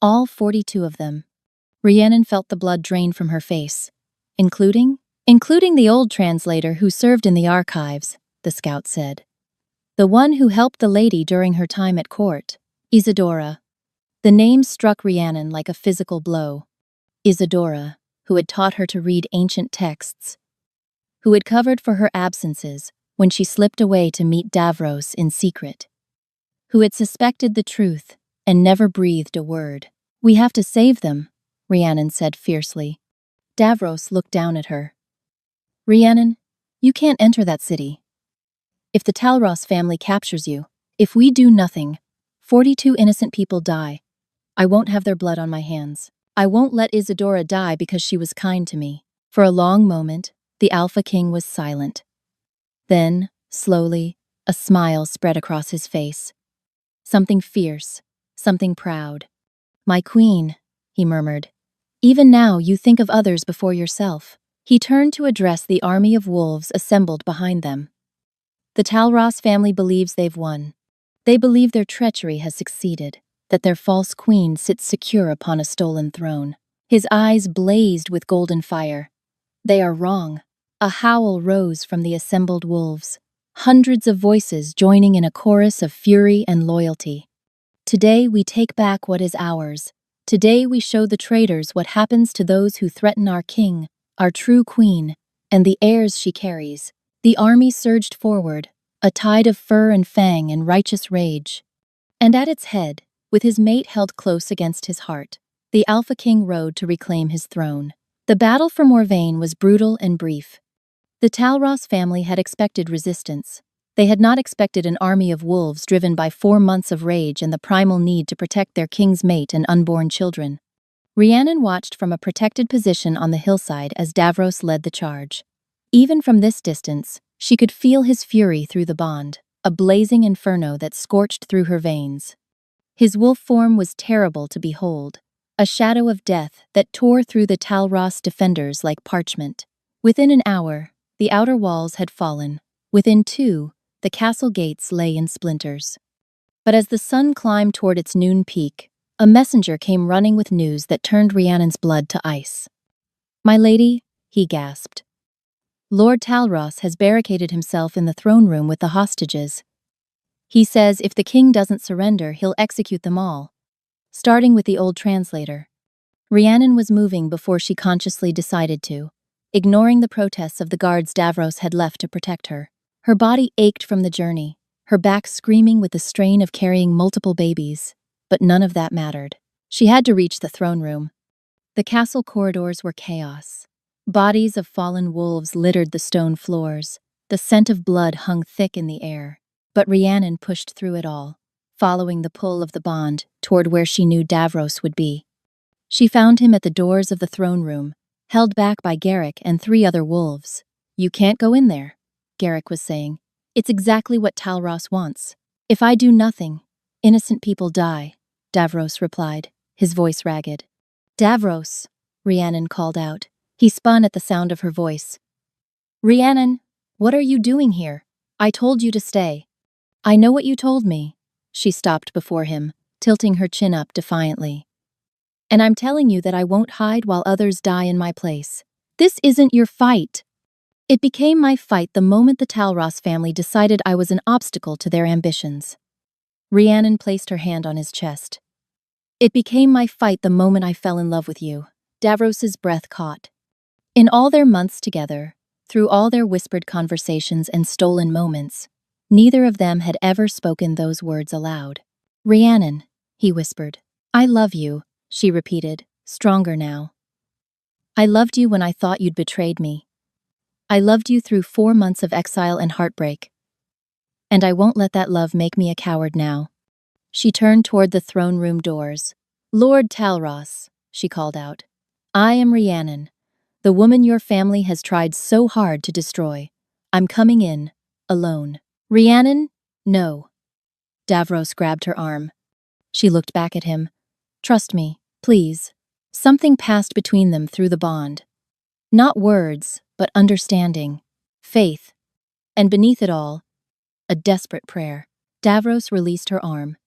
All 42 of them. Rhiannon felt the blood drain from her face. Including the old translator who served in the archives, the scout said. The one who helped the lady during her time at court, Isadora. The name struck Rhiannon like a physical blow. Isadora, who had taught her to read ancient texts, who had covered for her absences when she slipped away to meet Davros in secret, who had suspected the truth and never breathed a word. We have to save them, Rhiannon said fiercely. Davros looked down at her. Rhiannon, you can't enter that city. If the Talros family captures you, if we do nothing, 42 innocent people die. I won't have their blood on my hands. I won't let Isadora die because she was kind to me. For a long moment, the Alpha King was silent. Then, slowly, a smile spread across his face. Something fierce, something proud. My queen, he murmured. Even now you think of others before yourself. He turned to address the army of wolves assembled behind them. The Talros family believes they've won. They believe their treachery has succeeded, that their false queen sits secure upon a stolen throne. His eyes blazed with golden fire. They are wrong. A howl rose from the assembled wolves. hundreds of voices joining in a chorus of fury and loyalty. Today we take back what is ours. Today we show the traitors what happens to those who threaten our king, our true queen, and the heirs she carries. The army surged forward, a tide of fur and fang and righteous rage. And at its head, with his mate held close against his heart, the Alpha King rode to reclaim his throne. The battle for Morvain was brutal and brief. The Talros family had expected resistance. They had not expected an army of wolves driven by 4 months of rage and the primal need to protect their king's mate and unborn children. Rhiannon watched from a protected position on the hillside as Davros led the charge. Even from this distance, she could feel his fury through the bond, a blazing inferno that scorched through her veins. His wolf form was terrible to behold, a shadow of death that tore through the Talros defenders like parchment. Within an hour, the outer walls had fallen. Within 2, the castle gates lay in splinters. But as the sun climbed toward its noon peak, a messenger came running with news that turned Rhiannon's blood to ice. "My lady," he gasped. "Lord Talros has barricaded himself in the throne room with the hostages. He says if the king doesn't surrender, he'll execute them all." Starting with the old translator. Rhiannon was moving before she consciously decided to, ignoring the protests of the guards Davros had left to protect her. Her body ached from the journey, her back screaming with the strain of carrying multiple babies. But none of that mattered. She had to reach the throne room. The castle corridors were chaos. Bodies of fallen wolves littered the stone floors. The scent of blood hung thick in the air. But Rhiannon pushed through it all, following the pull of the bond toward where she knew Davros would be. She found him at the doors of the throne room, held back by Garrick and 3 other wolves. "You can't go in there," Garrick was saying. "It's exactly what Talros wants. If I do nothing, innocent people die," Davros replied, his voice ragged. "Davros," Rhiannon called out. He spun at the sound of her voice. "Rhiannon, what are you doing here? I told you to stay." "I know what you told me." She stopped before him, tilting her chin up defiantly. "And I'm telling you that I won't hide while others die in my place. This isn't your fight." "It became my fight the moment the Talros family decided I was an obstacle to their ambitions." Rhiannon placed her hand on his chest. "It became my fight the moment I fell in love with you." Davros's breath caught. In all their months together, through all their whispered conversations and stolen moments, neither of them had ever spoken those words aloud. "Rhiannon," he whispered. "I love you," she repeated, stronger now. "I loved you when I thought you'd betrayed me. I loved you through 4 months of exile and heartbreak. And I won't let that love make me a coward now." She turned toward the throne room doors. "Lord Talros," she called out. "I am Rhiannon, the woman your family has tried so hard to destroy. I'm coming in, alone." "Rhiannon, no." Davros grabbed her arm. She looked back at him. "Trust me, please." Something passed between them through the bond. Not words, but understanding, faith, and beneath it all, a desperate prayer. Davros released her arm.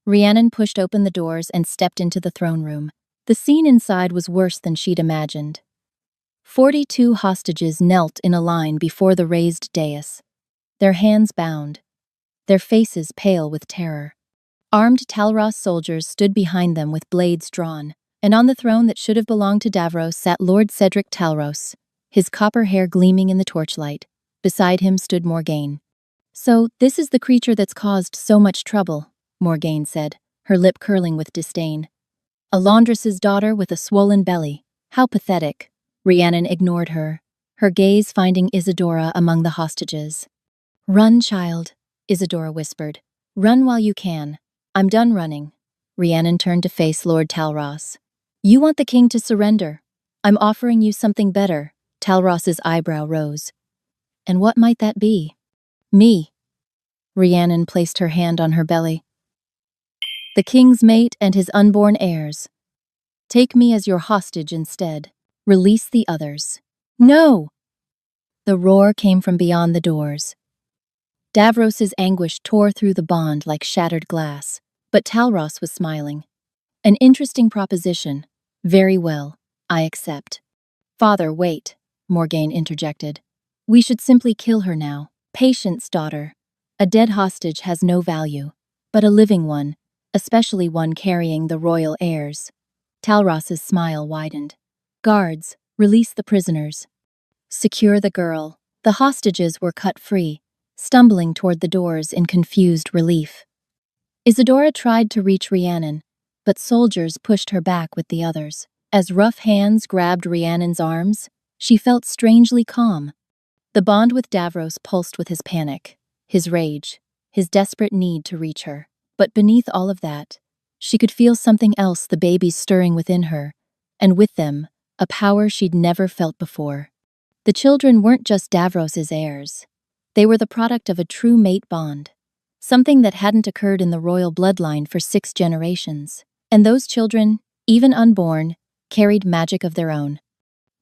Rhiannon pushed open the doors and stepped into the throne room. The scene inside was worse than she'd imagined. 42 hostages knelt in a line before the raised dais, their hands bound, their faces pale with terror. Armed Talros soldiers stood behind them with blades drawn, and on the throne that should have belonged to Davros sat Lord Cedric Talros, his copper hair gleaming in the torchlight. Beside him stood Morgaine. "So, this is the creature that's caused so much trouble," Morgaine said, her lip curling with disdain. "A laundress's daughter with a swollen belly. How pathetic." Rhiannon ignored her, her gaze finding Isadora among the hostages. "Run, child," Isadora whispered. "Run while you can." "I'm done running." Rhiannon turned to face Lord Talros. "You want the king to surrender. I'm offering you something better." Talros's eyebrow rose. "And what might that be?" "Me." Rhiannon placed her hand on her belly. "The king's mate and his unborn heirs. Take me as your hostage instead. Release the others." "No!" The roar came from beyond the doors. Davros's anguish tore through the bond like shattered glass, but Talros was smiling. "An interesting proposition. Very well, I accept." "Father, wait," Morgaine interjected. "We should simply kill her now. Patience, daughter. A dead hostage has no value, but a living one, especially one carrying the royal heirs. Talros's smile widened. Guards, release the prisoners. Secure the girl. The hostages were cut free, stumbling toward the doors in confused relief. Isadora tried to reach Rhiannon, but soldiers pushed her back with the others. As rough hands grabbed Rhiannon's arms, she felt strangely calm. The bond with Davros pulsed with his panic, his rage, his desperate need to reach her. But beneath all of that, she could feel something else, the babies stirring within her, and with them, a power she'd never felt before. The children weren't just Davros's heirs. They were the product of a true mate bond, something that hadn't occurred in the royal bloodline for 6 generations. And those children, even unborn, carried magic of their own.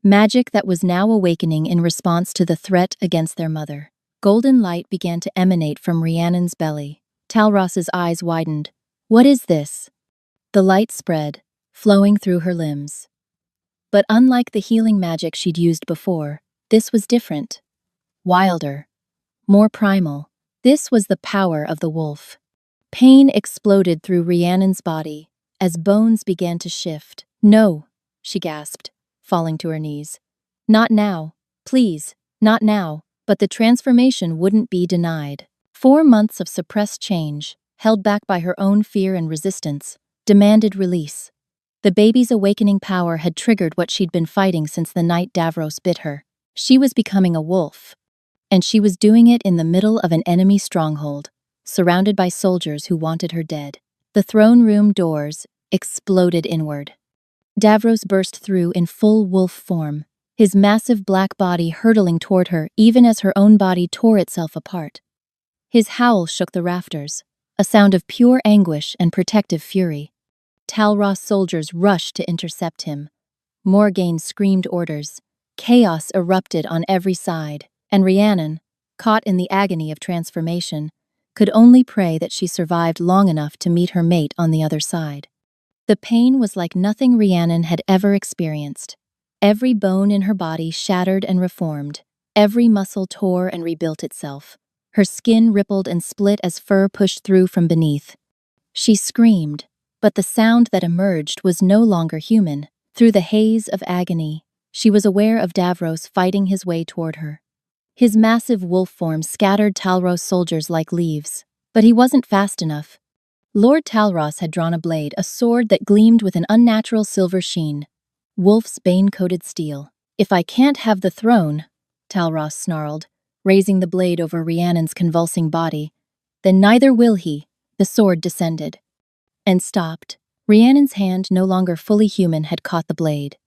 Magic that was now awakening in response to the threat against their mother. Golden light began to emanate from Rhiannon's belly. Talros's eyes widened. What is this? The light spread, flowing through her limbs. But unlike the healing magic she'd used before, this was different. Wilder. More primal. This was the power of the wolf. Pain exploded through Rhiannon's body as bones began to shift. No, she gasped, falling to her knees. Not now. Please, not now. But the transformation wouldn't be denied. 4 months of suppressed change, held back by her own fear and resistance, demanded release. The baby's awakening power had triggered what she'd been fighting since the night Davros bit her. She was becoming a wolf. And she was doing it in the middle of an enemy stronghold, surrounded by soldiers who wanted her dead. The throne room doors exploded inward. Davros burst through in full wolf form, his massive black body hurtling toward her even as her own body tore itself apart. His howl shook the rafters, a sound of pure anguish and protective fury. Talros soldiers rushed to intercept him. Morgaine screamed orders. Chaos erupted on every side, and Rhiannon, caught in the agony of transformation, could only pray that she survived long enough to meet her mate on the other side. The pain was like nothing Rhiannon had ever experienced. Every bone in her body shattered and reformed. Every muscle tore and rebuilt itself. Her skin rippled and split as fur pushed through from beneath. She screamed, but the sound that emerged was no longer human. Through the haze of agony, she was aware of Davros fighting his way toward her. His massive wolf form scattered Talros soldiers like leaves, but he wasn't fast enough. Lord Talros had drawn a blade, a sword that gleamed with an unnatural silver sheen. Wolf's bane-coated steel. If I can't have the throne, Talros snarled, raising the blade over Rhiannon's convulsing body, then neither will he. The sword descended. And stopped. Rhiannon's hand, no longer fully human, had caught the blade.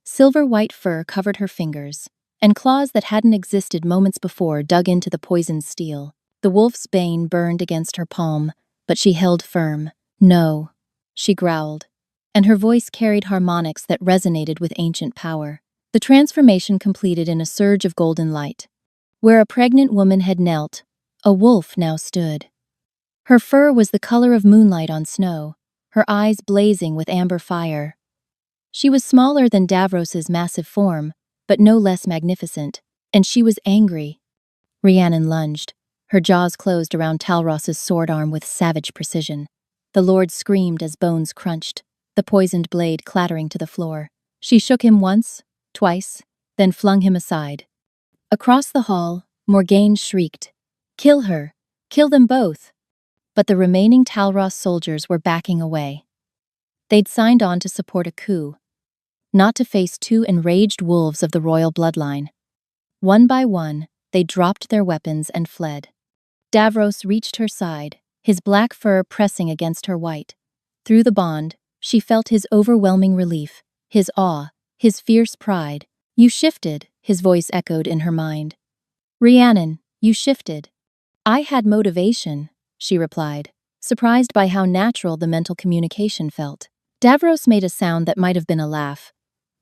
Silver-white fur covered her fingers, and claws that hadn't existed moments before dug into the poisoned steel. The wolf's bane burned against her palm, but she held firm. No, she growled, and her voice carried harmonics that resonated with ancient power. The transformation completed in a surge of golden light. Where a pregnant woman had knelt, a wolf now stood. Her fur was the color of moonlight on snow, her eyes blazing with amber fire. She was smaller than Davros's massive form, but no less magnificent, and she was angry. Rhiannon lunged, her jaws closed around Talros's sword arm with savage precision. The lord screamed as bones crunched, the poisoned blade clattering to the floor. She shook him once, twice, then flung him aside. Across the hall, Morgaine shrieked, "Kill her! Kill them both!" But the remaining Talros soldiers were backing away. They'd signed on to support a coup, not to face 2 enraged wolves of the royal bloodline. One by one, they dropped their weapons and fled. Davros reached her side, his black fur pressing against her white. Through the bond, she felt his overwhelming relief, his awe, his fierce pride. "You shifted," his voice echoed in her mind. "Rhiannon, you shifted." "I had motivation," she replied, surprised by how natural the mental communication felt. Davros made a sound that might have been a laugh.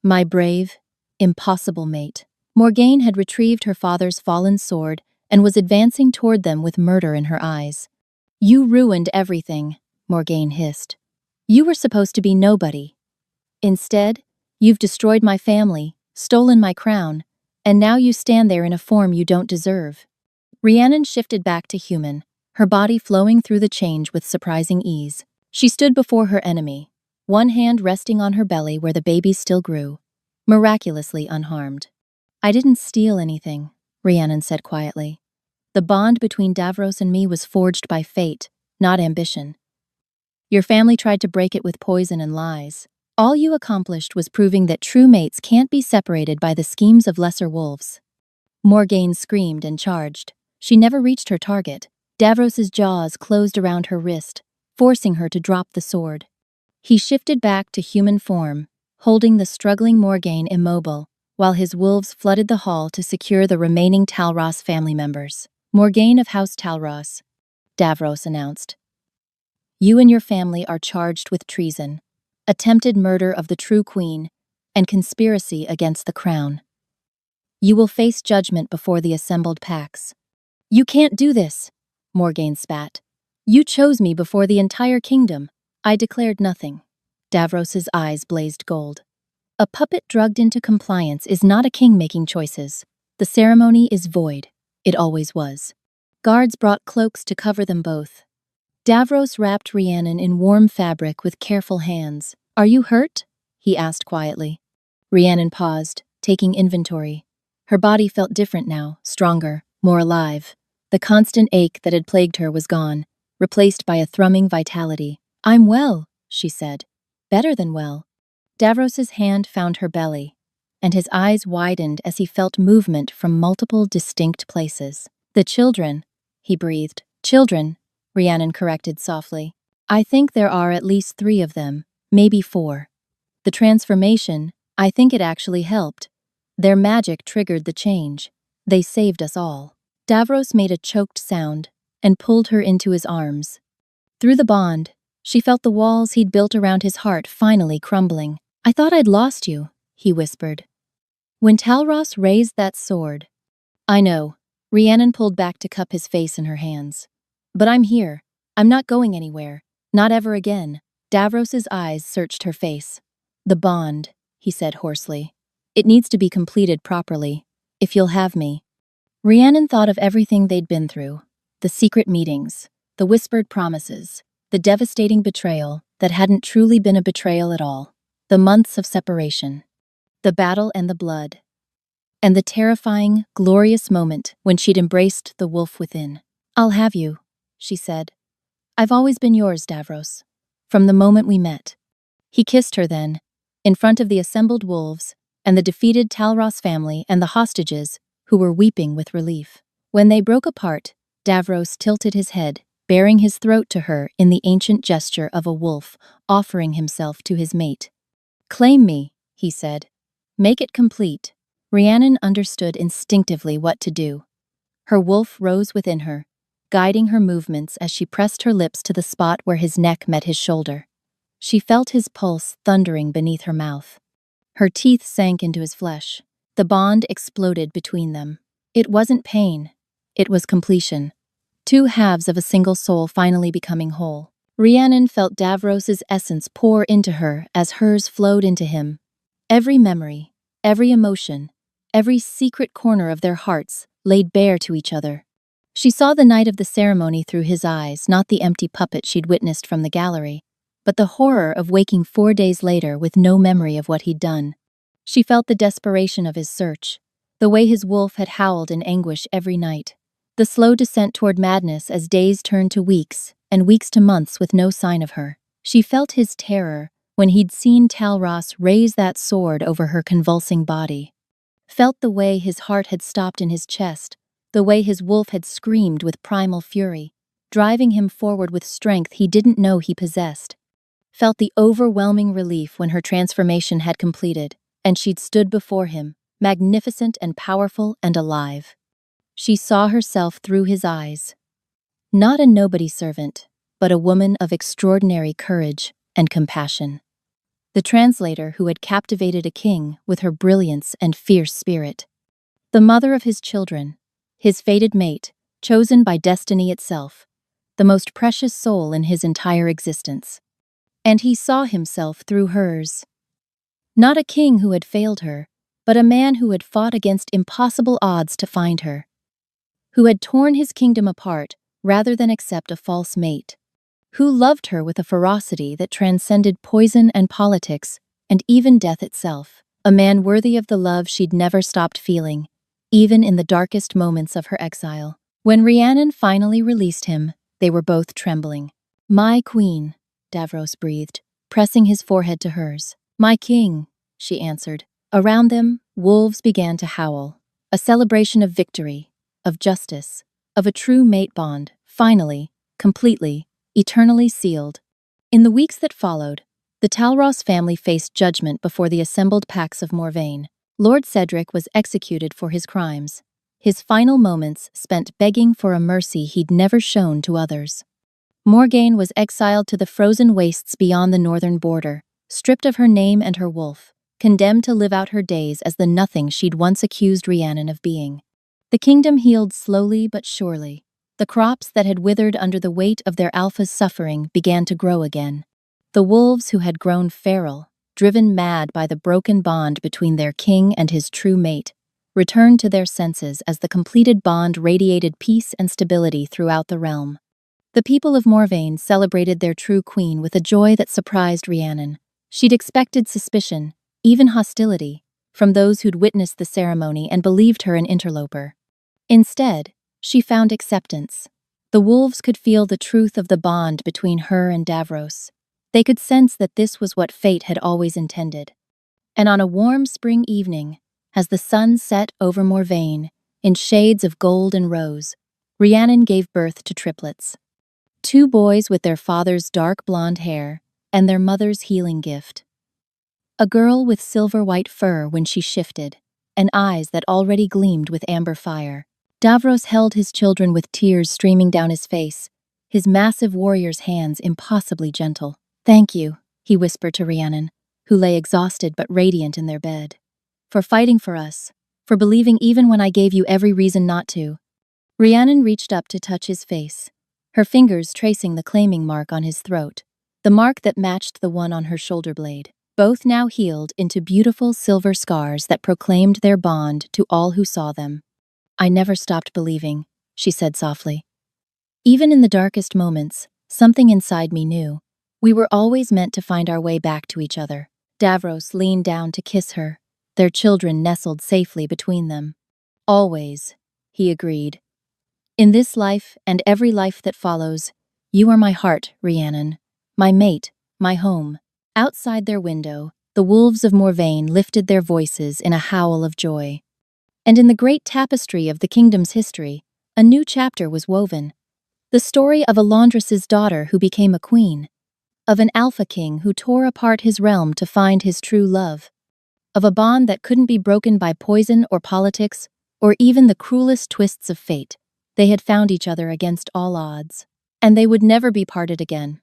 "My brave, impossible mate." Morgaine had retrieved her father's fallen sword and was advancing toward them with murder in her eyes. "You ruined everything," Morgaine hissed. "You were supposed to be nobody. Instead, you've destroyed my family, stolen my crown, and now you stand there in a form you don't deserve." Rhiannon shifted back to human, her body flowing through the change with surprising ease. She stood before her enemy, one hand resting on her belly where the baby still grew, miraculously unharmed. "I didn't steal anything," Rhiannon said quietly. "The bond between Davros and me was forged by fate, not ambition. Your family tried to break it with poison and lies. All you accomplished was proving that true mates can't be separated by the schemes of lesser wolves." Morgaine screamed and charged. She never reached her target. Davros's jaws closed around her wrist, forcing her to drop the sword. He shifted back to human form, holding the struggling Morgaine immobile, while his wolves flooded the hall to secure the remaining Talros family members. "Morgaine of House Talros," Davros announced. "You and your family are charged with treason, attempted murder of the true queen, and conspiracy against the crown. You will face judgment before the assembled packs." "You can't do this," Morgaine spat. "You chose me before the entire kingdom. I declared nothing." Davros's eyes blazed gold. "A puppet drugged into compliance is not a king making choices. The ceremony is void. It always was." Guards brought cloaks to cover them both. Davros wrapped Rhiannon in warm fabric with careful hands. "Are you hurt?" he asked quietly. Rhiannon paused, taking inventory. Her body felt different now, stronger, more alive. The constant ache that had plagued her was gone, replaced by a thrumming vitality. "I'm well," she said. "Better than well." Davros's hand found her belly, and his eyes widened as he felt movement from multiple distinct places. "The children," he breathed. "Children," Rhiannon corrected softly. "I think there are at least 3 of them, maybe 4. The transformation, I think it actually helped. Their magic triggered the change. They saved us all." Davros made a choked sound and pulled her into his arms. Through the bond, she felt the walls he'd built around his heart finally crumbling. "I thought I'd lost you," he whispered. "When Talros raised that sword." "I know." Rhiannon pulled back to cup his face in her hands. "But I'm here. I'm not going anywhere. Not ever again." Davros's eyes searched her face. "The bond," he said hoarsely. "It needs to be completed properly, if you'll have me." Rhiannon thought of everything they'd been through. The secret meetings, the whispered promises, the devastating betrayal that hadn't truly been a betrayal at all, the months of separation, the battle and the blood, and the terrifying, glorious moment when she'd embraced the wolf within. "I'll have you," she said. "I've always been yours, Davros, from the moment we met." He kissed her then, in front of the assembled wolves and the defeated Talros family and the hostages who were weeping with relief. When they broke apart, Davros tilted his head, baring his throat to her in the ancient gesture of a wolf offering himself to his mate. "Claim me," he said. "Make it complete." Rhiannon understood instinctively what to do. Her wolf rose within her, guiding her movements as she pressed her lips to the spot where his neck met his shoulder. She felt his pulse thundering beneath her mouth. Her teeth sank into his flesh. The bond exploded between them. It wasn't pain. It was completion. 2 halves of a single soul finally becoming whole. Rhiannon felt Davros's essence pour into her as hers flowed into him. Every memory, every emotion, every secret corner of their hearts laid bare to each other. She saw the night of the ceremony through his eyes, not the empty puppet she'd witnessed from the gallery, but the horror of waking 4 days later with no memory of what he'd done. She felt the desperation of his search, the way his wolf had howled in anguish every night, the slow descent toward madness as days turned to weeks and weeks to months with no sign of her. She felt his terror when he'd seen Talros raise that sword over her convulsing body, felt the way his heart had stopped in his chest, the way his wolf had screamed with primal fury, driving him forward with strength he didn't know he possessed. Felt the overwhelming relief when her transformation had completed, and she'd stood before him, magnificent and powerful and alive. She saw herself through his eyes. Not a nobody servant, but a woman of extraordinary courage and compassion. The translator who had captivated a king with her brilliance and fierce spirit. The mother of his children, his fated mate, chosen by destiny itself, the most precious soul in his entire existence. And he saw himself through hers. Not a king who had failed her, but a man who had fought against impossible odds to find her. who had torn his kingdom apart rather than accept a false mate, who loved her with a ferocity that transcended poison and politics and even death itself, a man worthy of the love she'd never stopped feeling, even in the darkest moments of her exile. When Rhiannon finally released him, they were both trembling. "My queen," Davros breathed, pressing his forehead to hers. "My king," she answered. Around them, wolves began to howl, a celebration of victory, of justice, of a true mate bond, finally, completely, eternally sealed. In the weeks that followed, the Talros family faced judgment before the assembled Pax of Morvain. Lord Cedric was executed for his crimes, his final moments spent begging for a mercy he'd never shown to others. Morgaine was exiled to the frozen wastes beyond the northern border, stripped of her name and her wolf, condemned to live out her days as the nothing she'd once accused Rhiannon of being. The kingdom healed slowly but surely. The crops that had withered under the weight of their alpha's suffering began to grow again. The wolves who had grown feral, driven mad by the broken bond between their king and his true mate, returned to their senses as the completed bond radiated peace and stability throughout the realm. The people of Morvain celebrated their true queen with a joy that surprised Rhiannon. She'd expected suspicion, even hostility, from those who'd witnessed the ceremony and believed her an interloper. Instead, she found acceptance. The wolves could feel the truth of the bond between her and Davros. They could sense that this was what fate had always intended. And on a warm spring evening, as the sun set over Morvain, in shades of gold and rose, Rhiannon gave birth to triplets. 2 boys with their father's dark blonde hair and their mother's healing gift. A girl with silver-white fur when she shifted, and eyes that already gleamed with amber fire. Davros held his children with tears streaming down his face, his massive warrior's hands impossibly gentle. "Thank you," he whispered to Rhiannon, who lay exhausted but radiant in their bed. "For fighting for us, for believing even when I gave you every reason not to." Rhiannon reached up to touch his face, her fingers tracing the claiming mark on his throat, the mark that matched the one on her shoulder blade. Both now healed into beautiful silver scars that proclaimed their bond to all who saw them. "I never stopped believing," she said softly. "Even in the darkest moments, something inside me knew. We were always meant to find our way back to each other." Davros leaned down to kiss her, their children nestled safely between them. "Always," he agreed. "In this life and every life that follows, you are my heart, Rhiannon, my mate, my home." Outside their window, the wolves of Morvain lifted their voices in a howl of joy. And in the great tapestry of the kingdom's history, a new chapter was woven. The story of a laundress's daughter who became a queen, of an alpha king who tore apart his realm to find his true love, of a bond that couldn't be broken by poison or politics or even the cruelest twists of fate. They had found each other against all odds, and they would never be parted again.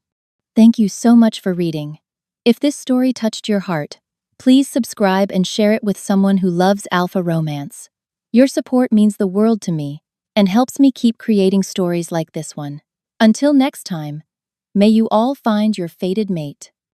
Thank you so much for reading. If this story touched your heart, please subscribe and share it with someone who loves alpha romance. Your support means the world to me and helps me keep creating stories like this one. Until next time, may you all find your fated mate.